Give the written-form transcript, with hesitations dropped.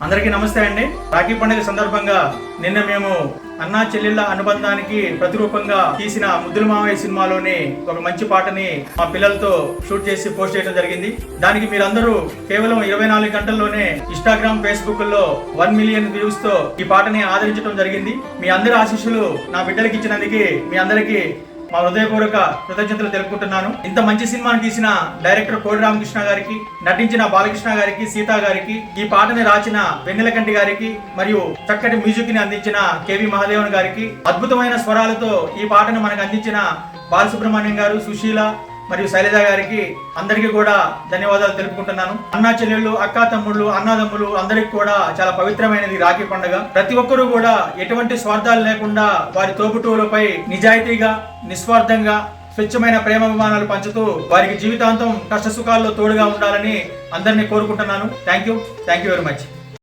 అందరికీ నమస్తే అండి. రాఖీ పండుగ సందర్భంగా నిన్న మేము అన్నా చెల్లెళ్ళ అనుబంధానికి ప్రతిరూపంగా తీసిన ముద్దుల మావయ్య సినిమాలోని ఒక మంచి పాటని మా పిల్లలతో షూట్ చేసి పోస్ట్ చేయడం జరిగింది. దానికి మీరందరూ కేవలం 24 గంటల్లోనే ఇన్స్టాగ్రామ్, ఫేస్బుక్ లో 1 మిలియన్ వ్యూస్ తో ఈ పాటని ఆదరించడం జరిగింది. మీ అందరి ఆశీస్సులు నా బిడ్డలకి ఇచ్చినందుకు మీ అందరికీ మా హృదయపూర్వక కృతజ్ఞతలు తెలుపుకుంటున్నాను. ఇంత మంచి సినిమాని తీసిన డైరెక్టర్ కోడి రామకృష్ణ గారికి, నటించిన బాలకృష్ణ గారికి, సీతా గారికి, ఈ పాటని రాసిన వెన్నెలకంటి గారికి మరియు చక్కటి మ్యూజిక్ ని అందించిన కేవి మహాదేవన్ గారికి, అద్భుతమైన స్వరాలతో ఈ పాటను మనకు అందించిన బాలసుబ్రహ్మణ్యం గారు, సుశీల మరియు శైలజ గారికి అందరికీ కూడా ధన్యవాదాలు తెలుపుకుంటున్నాను. అన్నా చెల్లెళ్ళు, అక్కా తమ్ముళ్ళు, అన్నదమ్ములు అందరికి కూడా చాలా పవిత్రమైనది రాఖీ పండుగ. ప్రతి ఒక్కరూ కూడా ఎటువంటి స్వార్థాలు లేకుండా వారి తోబుట్టువులపై నిజాయితీగా, నిస్వార్థంగా, స్వచ్ఛమైన ప్రేమాభిమానాలు పంచుతూ వారికి జీవితాంతం కష్ట సుఖాల్లో తోడుగా ఉండాలని అందరినీ కోరుకుంటున్నాను. Thank you very much.